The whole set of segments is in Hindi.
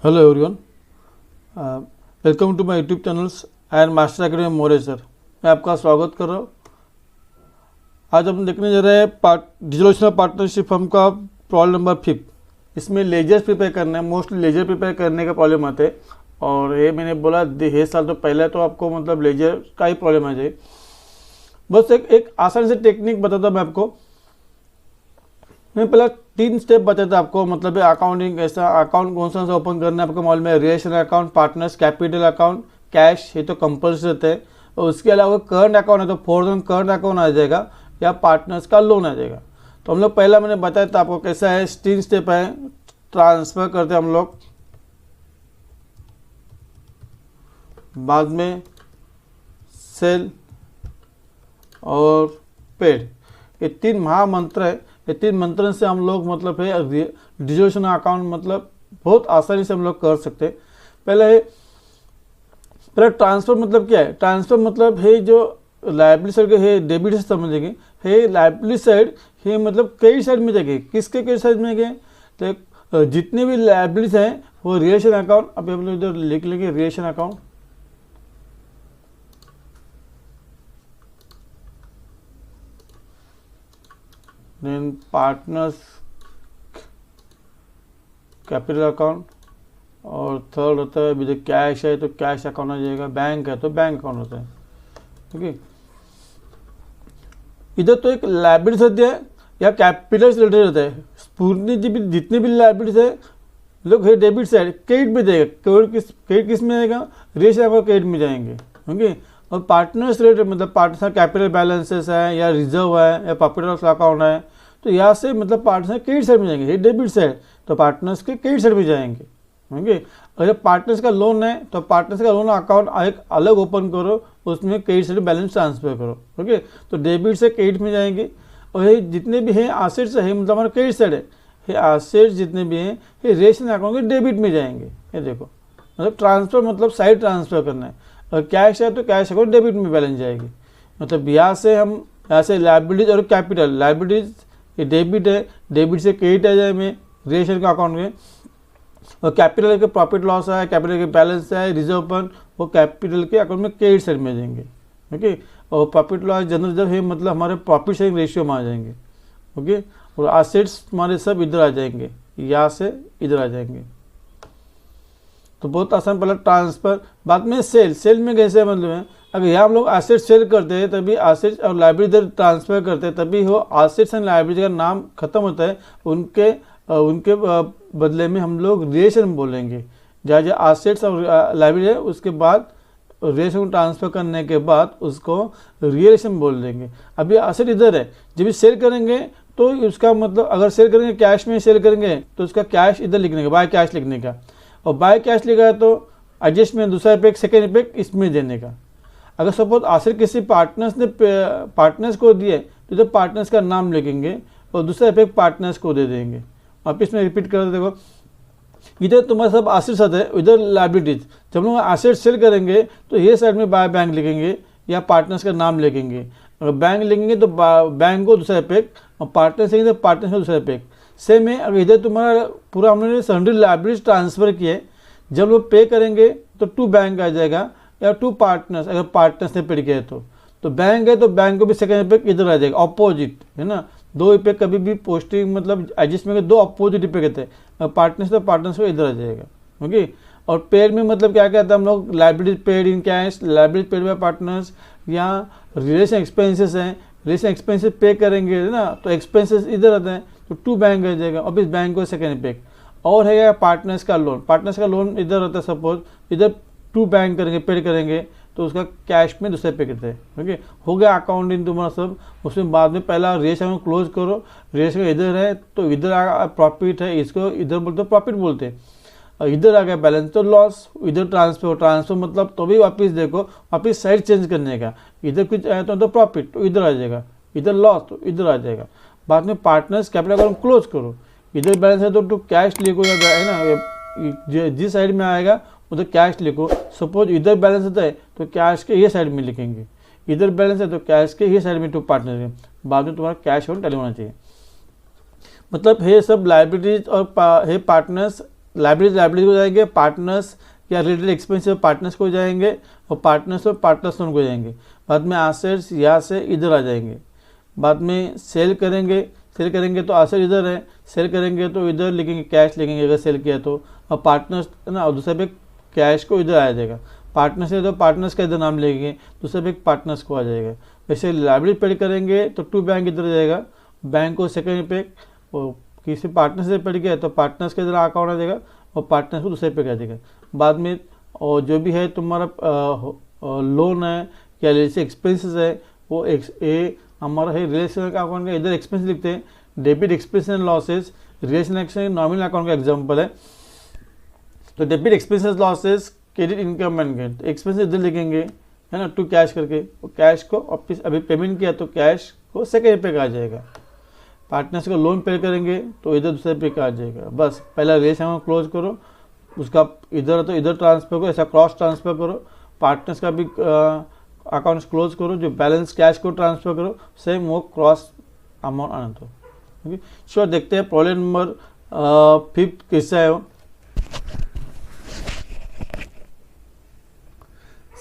Hello everyone, welcome to my YouTube channels and master academy More sir. मैं आपका स्वागत कर रहा हूँ। आज हम देखने जा रहे हैं डिसोल्यूशन ऑफ पार्टनरशिप फर्म का प्रॉब्लम नंबर 5। इसमें लेजर प्रिपेयर करना है, मोस्टली लेजर प्रिपेयर करने का प्रॉब्लम आते हैं। और ये मैंने बोला 1 साल तो पहले तो आपको मतलब लेजर का ही प्रॉब्लम आ जाए। बस एक आसान से टेक्निक बताता हूँ मैं आपको। मैं पहले 3 स्टेप बताता आपको, मतलब अकाउंटिंग ऐसा अकाउंट कौन सा ओपन करना है आपको मालूम है। Realisation account, partners, capital account, cash, ये तो कंपल्सरी रहते हैं। और उसके अलावा करंट अकाउंट है तो फोर्थ करंट अकाउंट आ जाएगा या पार्टनर्स का लोन आ जाएगा। तो हम लोग पहला मैंने बताया था आपको कैसा है। 3 स्टेप है। ट्रांसफर करते हम लोग, बाद में सेल और पेड, ये 3 महामंत्र है। ये 3 मंत्रों से हम लोग मतलब है डिसोल्यूशन अकाउंट मतलब बहुत आसानी से हम लोग कर सकते हैं। पहले ट्रांसफर मतलब क्या है। ट्रांसफर मतलब है जो लायबिलिटी साइड है, डेबिट से समझेंगे है। लायबिलिटी साइड है मतलब कई साइड में जाएंगे, किसके कई साइड में गए तो जितने भी लायबिलिटीज हैं वो रिलेशन अकाउंट, अभी हम लोग इधर लिख लेंगे realisation account, then partners capital account, और थर्ड होता है जो कैश है तो कैश अकाउंट आ जाएगा, बैंक है तो बैंक अकाउंट होता है। ठीक है, इधर तो एक लायबिलिटीज होती है या कैपिटल से रिलेटेड रहता है। पूरी जितनी भी लायबिलिटीज है लोग है डेबिट साइड क्रेडिट में जाएगा। क्रेडिट किस में आएगा, रिलेशन अकाउंट क्रेडिट में जाएंगे। ओके, और पार्टनर्स रिलेटेड मतलब पार्टनर कैपिटल बैलेंसेस है या रिजर्व है या प्रॉफिट अकाउंट है तो यहाँ से मतलब पार्टनर क्रेडिट साइड में जाएंगे। ये डेबिट साइड तो पार्टनर्स के क्रेडिट साइड में जाएंगे। ओके, अगर पार्टनर्स का लोन है तो पार्टनर्स का लोन अकाउंट एक अलग ओपन करो, उसमें क्रेडिट साइड बैलेंस ट्रांसफर करो। ओके, तो डेबिट से क्रेडिट में जाएंगे। और ये जितने भी हैं आसेट्स है मतलब हमारा क्रेडिट साइड है, ये आसेट्स जितने भी हैं ये रेशन अकाउंट के डेबिट में जाएंगे। ये देखो मतलब ट्रांसफर मतलब साइड ट्रांसफर करना है। और कैश है तो कैश अकाउंट डेबिट में बैलेंस जाएगी। मतलब यहाँ से हम यहाँ से लायबिलिटीज और कैपिटल, लायबिलिटीज ये डेबिट है, डेबिट से क्रेडिट आ जाए में रेशन का अकाउंट में। और कैपिटल के प्रॉफिट लॉस है, कैपिटल के बैलेंस है, रिजर्व फंड वो कैपिटल के अकाउंट में क्रेडिट साइड में जाएंगे। ओके, और प्रॉफिट लॉस जनरल रिजर्व है मतलब हमारे प्रॉफिट शेयरिंग रेशियो में आ जाएंगे। ओके, और असेट्स हमारे सब इधर आ जाएंगे, यहाँ से इधर आ जाएंगे। तो बहुत आसान पहला ट्रांसफर। बाद में सेल, सेल में कैसे मतलब है, अगर यहाँ हम लोग एसेट सेल करते हैं तभी एसेट्स और लायबिलिटी इधर ट्रांसफर करते हैं तभी वो एसेट्स एंड लायबिलिटी का नाम खत्म होता है। उनके बदले में हम लोग रिलेशन बोलेंगे। जहाँ जहाँ एसेट्स और लायबिलिटी है उसके बाद रिलेशन ट्रांसफर करने के बाद उसको रिलेशन बोल देंगे। अभी एसेट इधर है, जब भी सेल करेंगे तो उसका मतलब अगर सेल करेंगे कैश में सेल करेंगे तो उसका कैश इधर लिखने का, बाय कैश लिखने का। और बाय कैश लिखा है तो एडजस्टमेंट दूसरा इफेक्ट, सेकेंड इफेक्ट इसमें देने का। अगर सपोज आखिर किसी पार्टनर्स को दिए तो इधर पार्टनर्स का नाम लिखेंगे और दूसरा इफेक्ट पार्टनर्स को दे देंगे। वापिस में रिपीट कर देखो, इधर तुम्हारे सब एसेट्स आते हैं, इधर लायबिलिटीज। जब लोग एसेट सेल करेंगे तो ये साइड में बाय बैंक लिखेंगे या पार्टनर्स का नाम लिखेंगे। अगर बैंक लिखेंगे तो बैंक को दूसरा इफेक्ट, और पार्टनर्स लिखेंगे तो पार्टनर्स को दूसरा इफेक्ट। सेम है, अगर इधर तुम्हारा पूरा हमने सन्ड्री लायबिलिटीज ट्रांसफर किए, जब लोग पे करेंगे तो टू बैंक आ जाएगा या टू पार्टनर्स। अगर पार्टनर्स ने पे किया तो बैंक है तो बैंक को भी सेकेंड इफेक्ट इधर आ जाएगा, अपोजिट है ना। 2 इफेक्ट कभी भी पोस्टिंग मतलब एडजस्टमेंट के 2 अपोजिट इफेक्ट कहते हैं। पार्टनर्स तो पार्टनर्स को इधर आ जाएगा। ओके, और पेड में मतलब क्या कहते हैं हम लोग, liability paid in cash, liability paid by partners, या रिलेशन एक्सपेंसेस हैं, रिलेशन एक्सपेंसेस पे करेंगे ना तो एक्सपेंसेस इधर आते हैं तो टू बैंक आ जाएगा और फिर बैंक को सेकेंड इफेक्ट। और है पार्टनर्स का लोन, पार्टनर्स का लोन इधर रहता है, सपोज इधर टू बैंक करेंगे पेड करेंगे तो उसका कैश में दूसरे पे करते हैं। ओके, हो गया अकाउंटिंग तुम्हारा सब। उसमें बाद में पहला रेशन क्लोज करो, रेशन इधर है तो इधर प्रॉफिट है, इसको इधर बोलते प्रॉफिट बोलते हैं। और इधर आ गया बैलेंस तो लॉस, इधर ट्रांसफर मतलब तो भी वापस देखो, वापस साइड चेंज करने का। इधर कुछ आया तो प्रॉफिट तो इधर आ जाएगा, इधर लॉस तो इधर आ जाएगा। बाद में पार्टनर्स कैपिटल अकाउंट क्लोज करो, इधर बैलेंस है तो कैश लिखो या है ना, जिस साइड में आएगा उधर कैश लिखो। सपोज इधर बैलेंस होता है तो कैश के ये साइड में लिखेंगे, इधर बैलेंस है तो कैश के ये साइड में टू पार्टनर है। बाद में तुम्हारा कैश अकाउंट टैली होना चाहिए। मतलब है सब लायबिलिटीज और है पार्टनर्स लाइबिलिटी को जाएंगे, पार्टनर्स या रिलेटेड एक्सपेंसिव पार्टनर्स को जाएंगे, और पार्टनर्स और पार्टनर्स लोन को जाएंगे। बाद में एसेट्स यहाँ से इधर आ जाएंगे। बाद में सेल करेंगे तो एसेट इधर है, सेल करेंगे तो इधर लिखेंगे, कैश लिखेंगे अगर सेल किया तो, और पार्टनर्स ना, और दूसरे पे कैश को इधर आ जाएगा। पार्टनर्स है तो पार्टनर्स का इधर नाम लिखेंगे, दूसरे पे पार्टनर्स को आ जाएगा। वैसे लाइबिलिटी पेड करेंगे तो टू बैंक इधर आ जाएगा, बैंक को सेकेंड पे, और किसी पार्टनर से पेड किया तो पार्टनर्स के इधर अकाउंट आ जाएगा, और पार्टनर्स को दूसरे पे कर देगा। बाद में और जो भी है तुम्हारा लोन है या जैसे एक्सपेंसेस है, वो हमारा है रिलेशन का अकाउंट का, इधर एक्सपेंस लिखते हैं, debit expense and losses. Relation expense nominal account का एग्जांपल है, तो debit expenses losses, credit income and gain, expenses इधर लिखेंगे, है ना, टू कैश करके, कैश को अभी पेमेंट किया तो कैश को सेकेंड पे आ जाएगा। पार्टनर्स को लोन पे करेंगे तो इधर दूसरे पे आ जाएगा। बस पहला रिलेशन को क्लोज करो, उसका इधर तो इधर ट्रांसफर करो, ऐसा क्रॉस ट्रांसफर करो। पार्टनर्स का भी अकाउंट्स क्लोज करो, जो बैलेंस कैश को ट्रांसफर करो, सेम वो क्रॉस अमाउंट आना तो। Okay, sure. देखते हैं प्रॉब्लम नंबर 5 किससे है वो।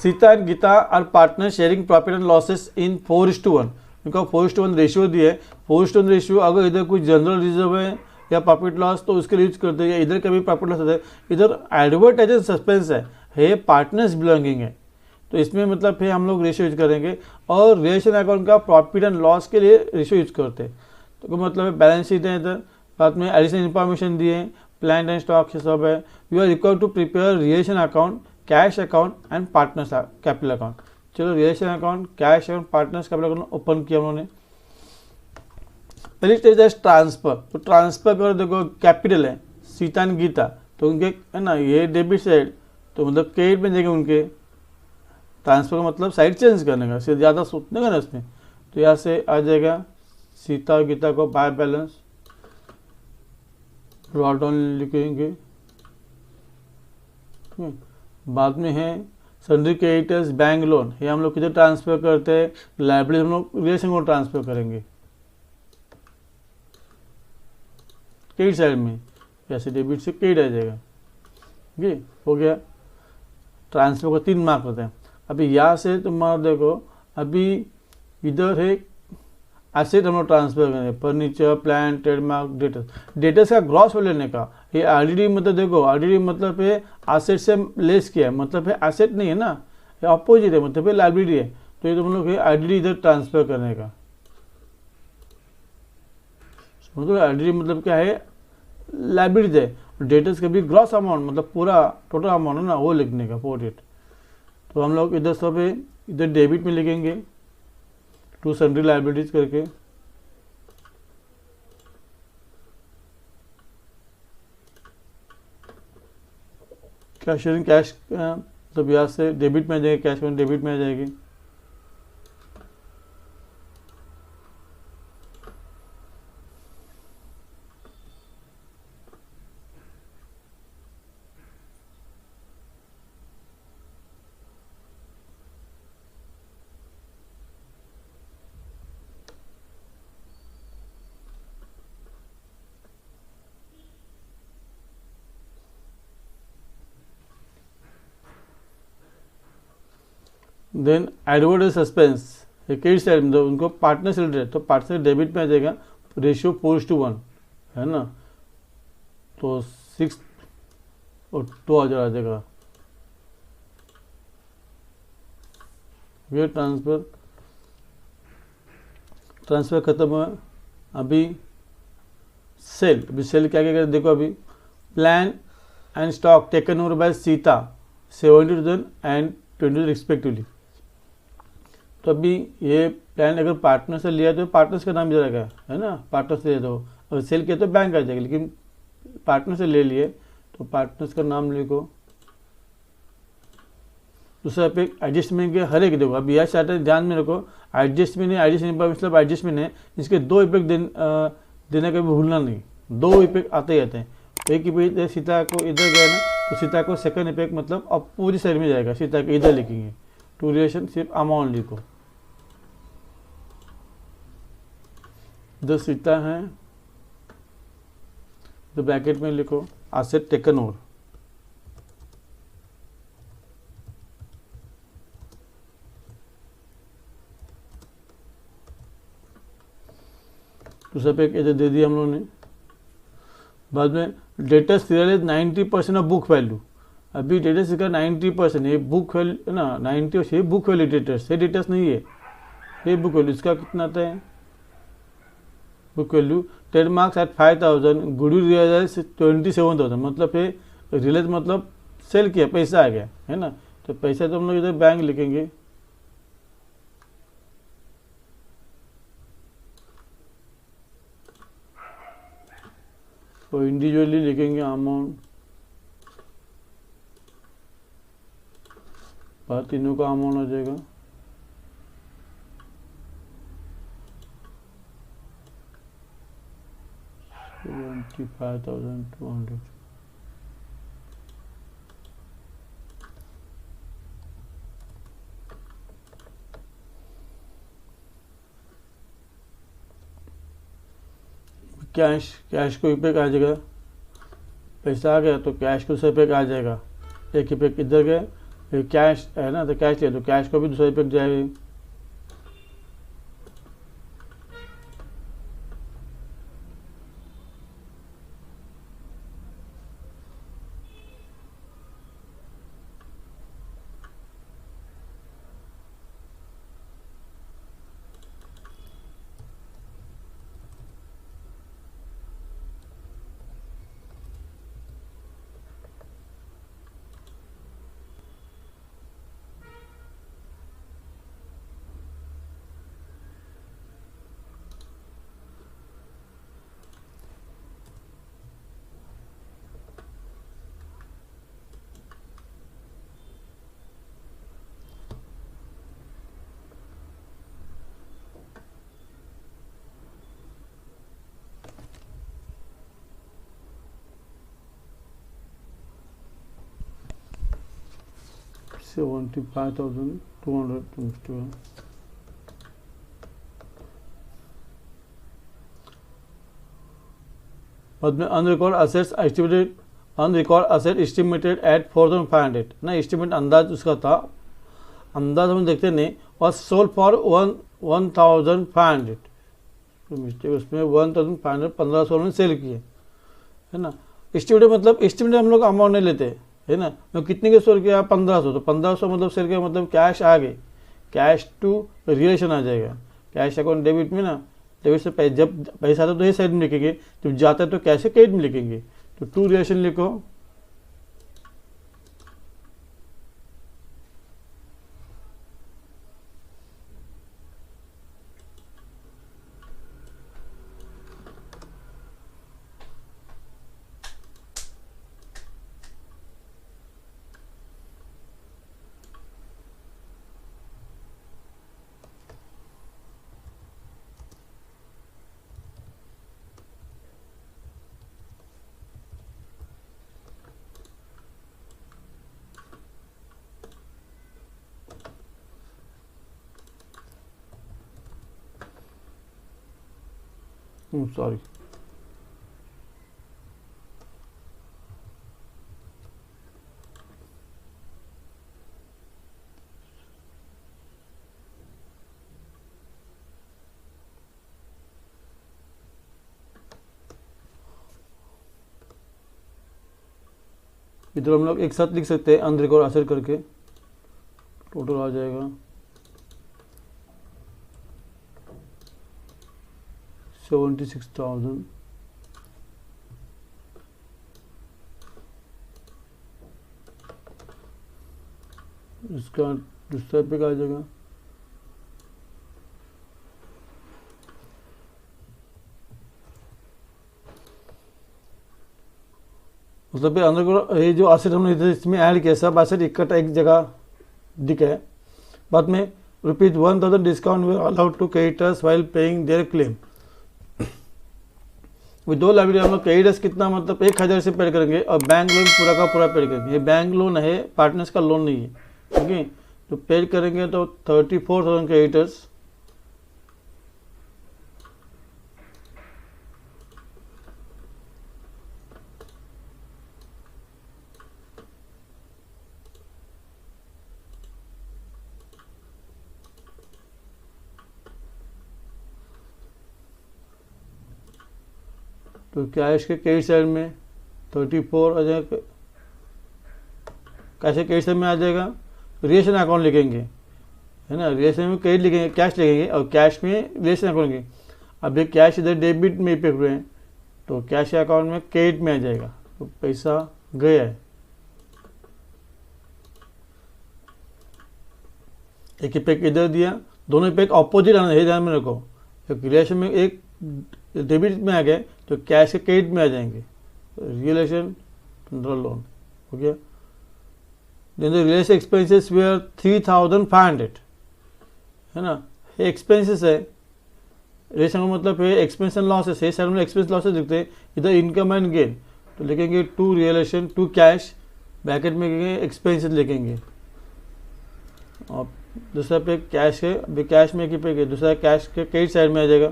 Sita and Gita are partner sharing profit and losses in 4:1। उनका 4:1 रेशियो दिया है। 4:1 रेशियो अगर इधर कुछ जनरल रिजर्व है या प्रॉफिट लॉस तो उसके लिए यूज करते हैं, या इधर कभी प्रॉफिट लॉस होता है। इधर एडवर्टाइज सस्पेंस है पार्टनर्स बिलोंगिंग है, तो इसमें मतलब फिर हम लोग रेशियो यूज करेंगे। और रिलेशन अकाउंट का प्रॉफिट एंड लॉस के लिए रेशियो यूज करते हैं, तो मतलब बैलेंस शीट है इधर, बाद में एडिशनल इन्फॉर्मेशन दिए, प्लान एंड स्टॉक सब है। You are required to prepare relation account, cash account and partners capital account. चलो relation account, cash account, partners capital account open किया उन्होंने। पहली स्टेज है ट्रांसफर, तो ट्रांसफर करो, देखो कैपिटल है सीता एंड गीता, तो उनके है ना ये डेबिट साइड, तो मतलब क्रेडिट में देंगे उनके। ट्रांसफर का मतलब साइड चेंज करने का, सिर्फ ज़्यादा सोचने का ना इसमें, तो यहाँ से आ जाएगा सीता और गीता को बाय बैलेंस, ड्रॉ डाउन लिखेंगे। बाद में है सन्ड्री क्रेडिटर्स, बैंक लोन, ये हम लोग किधर ट्रांसफर करते हैं, लाइबिलिटी हम लोग रिलेशन को ट्रांसफर करेंगे क्रेडिट साइड में, जैसे डेबिट से क्रेडिट आ जाएगा। ठीक है, हो गया। ट्रांसफर को 3 मार्क होते हैं। अभी यहाँ से तुम्हारा देखो, अभी इधर है एसेट हम लोग ट्रांसफर करेंगे, furniture, plant, trademark, debtors. Debtors का ग्रॉस वैल्यू लेने का, ये आरडीडी मतलब देखो, आरडीडी मतलब है एसेट से लेस किया है, मतलब है एसेट नहीं है ना, ये अपोजिट है, मतलब है लाइबिलिटी है, तो ये तुम लोग आरडीडी इधर ट्रांसफर करने का। मतलब आरडीडी मतलब क्या है, लाइबिलिटी है। डेटर्स का भी ग्रॉस अमाउंट मतलब पूरा टोटल अमाउंट है ना, वो लिखने का 48। तो हम लोग इधर सब इधर डेबिट में लिखेंगे टू सन्ड्री लाइबिलिटीज करके, कैशियरिंग कैश मतलब यहाँ से डेबिट में आ जाएगी, कैश में डेबिट में आ जाएगी। Then advertise suspense, credit side में उनको पार्टनर से रिलेटेड, तो पार्टनर से डेबिट में आ जाएगा, रेशियो 4:1 है ना, तो 6 और 2 आ जाएगा। ये ट्रांसफर खत्म हुआ। अभी सेल क्या क्या करें देखो। अभी plan and stock taken over by Sita 70,000 and 20,000 respectively. तो अभी ये प्लान अगर पार्टनर से लिया तो पार्टनर्स का नाम जाएगा, है ना, पार्टनर से लिया तो, और सेल किया तो बैंक आ जाएगा, लेकिन पार्टनर से ले लिए तो पार्टनर्स का नाम लिखो। दूसरा पे एडजस्टमेंट के हर एक देखो, अभी यह स्टार्ट है, ध्यान में रखो, एडजस्टमेंट है, एडिशन मतलब एडजस्टमेंट है, इसके 2 इफेक्ट देने का भी भूलना नहीं, 2 इफेक्ट आते ही आते हैं। एक इफेक्ट सीता को इधर गया ना, तो सीता को सेकंड इफेक्ट मतलब अब पूरी साइड में जाएगा, सीता के इधर लिखेंगे, टू रिलेशन सिर्फ अमाउंट लिखो। इधर सीता है, तो ब्रैकेट में लिखो एसेट टेकन ओवर। दूसरा पे इधर दे दिया हम लोगों ने। बाद में data serial is 90% of book value. अभी डेटा सीरियल 90%, ये बुक वैल्यू है ना, 90 ये बुक वैल्यू डेटर्स, ये डेटर्स नहीं है, ये बुक वैल्यू। इसका कितना आता है book value? Trademarks at 5000, goodwill realise 27,000, मतलब ये रियलाइज मतलब सेल किया, पैसा आ गया है ना। तो पैसा तो हम लोग इधर बैंक लिखेंगे, तो इंडिविजुअली लिखेंगे अमाउंट, तीनों का अमाउंट हो जाएगा 75,200। कैश को इफेक्ट आ जाएगा, पैसा आ गया तो कैश को दूसरा इफेक्ट आ जाएगा। एक इफेक्ट इधर गया, कैश है ना, तो कैश है तो कैश को भी दूसरा इफेक्ट जाएगा। $75,200। बाद में unrecord assets estimated, unrecord asset estimated at 4,500 ना, एस्टिमेट अंदाज उसका था, अंदाज हम देखते नहीं, और सोल्ड फॉर 1,500, मिस्टेक उसमें 1,500 1500 में सेल किए है ना। एस्टिमेट मतलब एस्टिमेट हम लोग अमाउंट नहीं लेते है ना, तो कितने के सेल किया 1500, तो 1500 मतलब सेल किया मतलब कैश आ गए, कैश टू रिलेशन आ जाएगा, कैश अकाउंट डेबिट में ना, डेबिट से जब पैसा आता तो ये साइड में लिखेंगे, जब जाता है तो कैश से क्रेडिट में लिखेंगे, तो टू रिलेशन लिखो। सॉरी, इधर हम लोग एक साथ लिख सकते हैं अनरिकॉर्ड असेट करके, टोटल आ जाएगा 76,000। इसका दूसरा पे आ जाएगा मतलब अंदर ये जो एसेट हमने इसमें ऐड किया, सब एसेट इकट्ठा एक जगह दिखा है। बाद में ₹1,000 discount we allowed to creditors while paying their claim. वो दो लाइब्रेरी हम लोग क्रेडिटर्स कितना मतलब 1,000 से पेड करेंगे, और बैंक लोन पूरा का पूरा पेड करेंगे। ये बैंक लोन है, पार्टनर्स का लोन नहीं है, ठीक है। तो पेड करेंगे तो 34,000 क्रेडिटर्स, तो कैश के क्रेडिट साइड में 34 आ जाएगा, कैश के क्रेडिट साइड में आ जाएगा। रिलेशन अकाउंट लिखेंगे, है ना, रिलेशन में क्रेडिट लिखेंगे, कैश लिखेंगे, और कैश में रिलेशन अकाउंट लिखेंगे। अब ये कैश इधर डेबिट में पे हुए हैं, तो कैश अकाउंट में क्रेडिट में आ जाएगा, तो पैसा गया है। एक इफेक्ट इधर दिया, दोनों इफेक्ट ऑपोजिट आना है, ध्यान में रखो। एक रिलेशन में एक डेबिट में आ गए तो कैश के क्रेडिट में आ जाएंगे, रिलेशन लोन हो गया। Then the realisation expenses were 3500, है ना, ये एक्सपेंसेस है। रिलेशन का मतलब है एक्सपेंस एंड लॉसेस है, साइड में एक्सपेंस लॉसेस दिखते हैं, इधर इनकम एंड गेन, तो लिखेंगे to realisation to cash, bracket में लिखेंगे एक्सपेंसेस लिखेंगे। और दूसरा पे कैश है, अभी कैश में पे गए, दूसरा कैश के क्रेडिट साइड में आ जाएगा,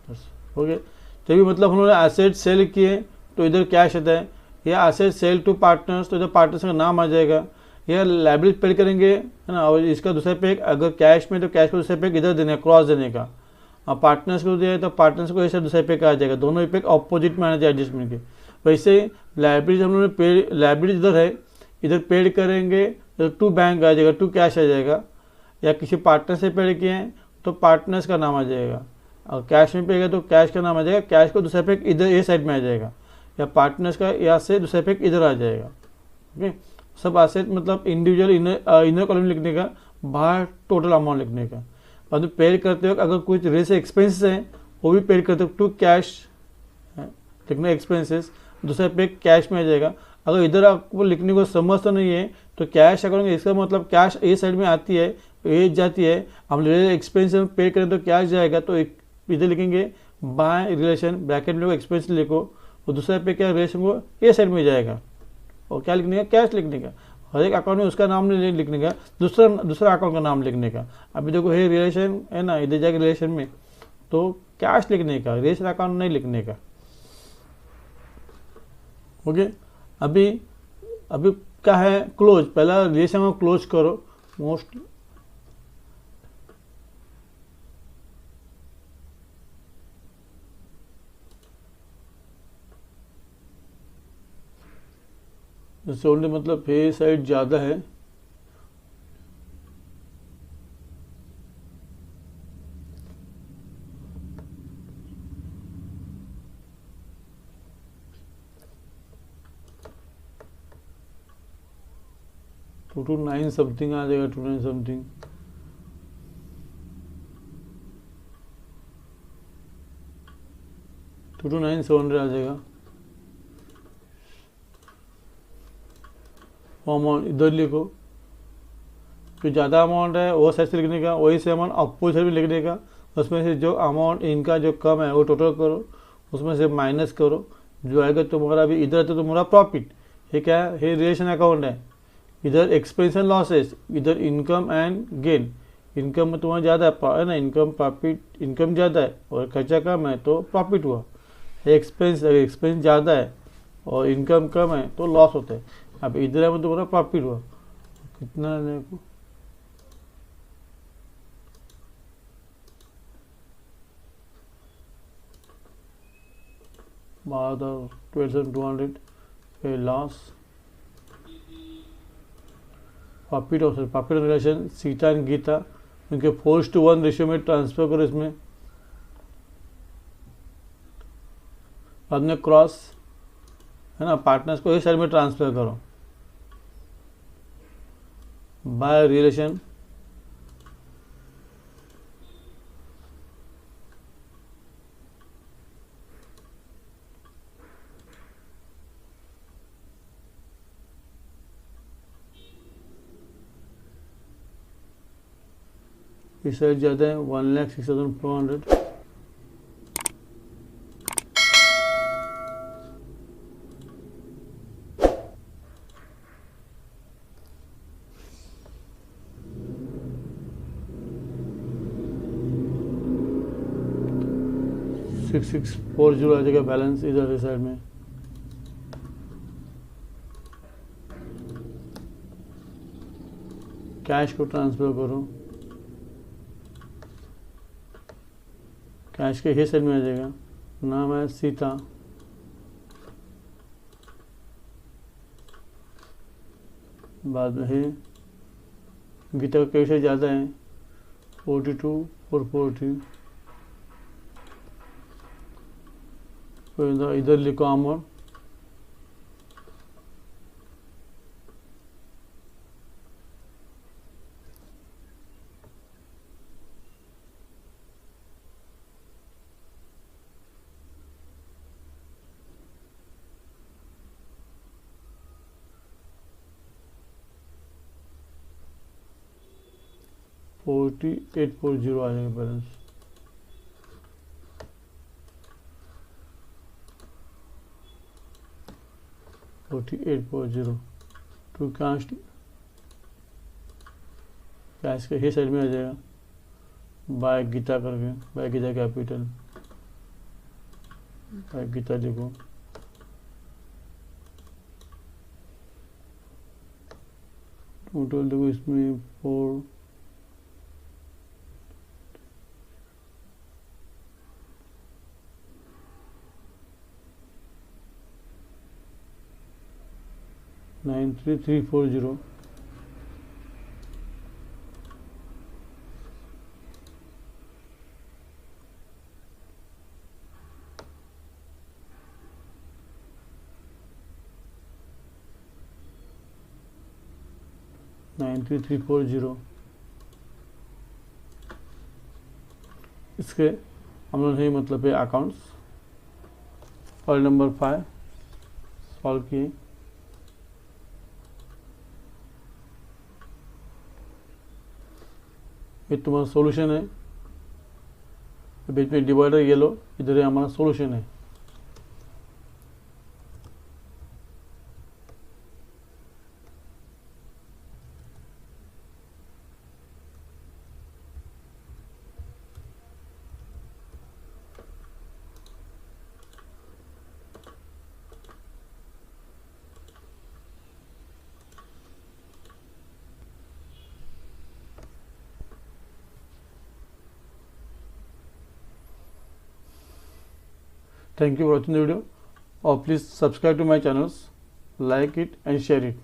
बस हो गया। तो भी मतलब हम लोगों ने एसेट सेल किए तो इधर कैश आता है, या एसेट सेल टू पार्टनर्स तो इधर पार्टनर्स का नाम आ जाएगा, या लाइबिलिटी पे करेंगे, है ना, और इसका दूसरा पे अगर कैश में तो कैश को दूसरे पे इधर देने क्रॉस देने का, और पार्टनर्स को दिया तो पार्टनर्स को ऐसे दूसरे पे आ जाएगा, दोनों पे ऑपोजिट में आना चाहिए एडजस्टमेंट के। वैसे लाइबिलिटी हम लोगों ने पेड, लाइबिलिटी इधर है, इधर पेड करेंगे तो टू बैंक आ जाएगा, टू कैश आ जाएगा, या किसी पार्टनर से पेड किए हैं तो पार्टनर्स का नाम आ जाएगा, और कैश में पेगा तो कैश का नाम आ जाएगा, कैश को दूसरे पे इधर ये साइड में आ जाएगा, या पार्टनर्स का यहाँ से दूसरे पे इधर आ जाएगा। ओके, सब एसेट मतलब इंडिविजुअल इनर कॉलम लिखने का, बाहर टोटल अमाउंट लिखने का। और पेड करते वक्त अगर कुछ रेस एक्सपेंसेस हैं वो भी पेड करते वक्त टू कैश लिखना एक्सपेंसेस, दूसरे पे कैश में आ जाएगा। अगर इधर आपको लिखने को समझ तो नहीं है तो कैश अकाउंट, इसका मतलब कैश ए साइड में आती है, ए जाती है, हम एक्सपेंस पे करें तो कैश जाएगा, तो इधर लिखेंगे बाय रिलेशन, ब्रैकेट में एक्सपेंस लिखो, और दूसरे पे क्या रिलेशन को ए साइड में जाएगा, और क्या लिखने का, कैश लिखने का। हर एक अकाउंट में उसका नाम नहीं लिखने का, दूसरा अकाउंट का नाम लिखने का। अभी देखो है रिलेशन है ना, इधर जाएगा रिलेशन में तो कैश लिखने का, रिलेशन अकाउंट नहीं लिखने का। ओके, अभी क्या है, क्लोज, पहला रिलेशन को क्लोज करो। मोस्ट जैसे ओनली मतलब पे साइड ज़्यादा है, टू 9 समथिंग आ जाएगा, 2 9 समथिंग, टू 9 700 आ जाएगा। वो अमाउंट इधर लिखो, जो ज़्यादा अमाउंट है वो साइड से लिखने का, वही से अमाउंट अपोजिट में लिखने का, उसमें से जो अमाउंट इनका जो कम है वो टोटल करो, उसमें से माइनस करो, जो आएगा तुम्हारा। अभी इधर तो तुम्हारा प्रॉफिट, ये क्या है, ये रिलेशन अकाउंट है, इधर एक्सपेंस एंड लॉसेस, इधर इनकम एंड गेन। इनकम में तुम्हारा ज़्यादा है ना, इनकम प्रॉफिट, इनकम ज़्यादा है और खर्चा कम है तो प्रॉफिट हुआ। एक्सपेंस ज़्यादा है और इनकम कम है तो लॉस होता है। अब इधर में तुम्हारा प्रॉफिट हुआ, कितना देखो, बाद 12,200 लॉस। प्रॉफिट और profit realisation Sita and Gita, उनके 4:1 रेशियो में ट्रांसफर करो इसमें। बाद में क्रॉस, है ना, पार्टनर्स को इस साइड में ट्रांसफर करो, बाय रिलेशन। इस साइड ज़्यादा है, 1,06,400। $6,640 आ जाएगा बैलेंस इधर साइड में। कैश को ट्रांसफर करो, कैश के हे साइड में आ जाएगा, नाम है सीता, बाद में है गीता का कैसे ज़्यादा है 42 और 40, तो इधर लिखो अमर, $48.40 आ जाएगा बैलेंस। $48.40 टू कास्ट कैश के ही साइड में आ जाएगा, बाय गीता करके, by Gita capital, by Gita लिखो, टोटल देखो इसमें 4 93,340, इसके हम लोग नहीं मतलब है अकाउंट्स, फॉल नंबर 5 सॉल्व किए, ये तुम्हारा सॉल्यूशन है, बीच में डिवाइडर ये लो, इधर हमारा सॉल्यूशन है। Thank you for watching the video. Please subscribe to my channels, like it and share it.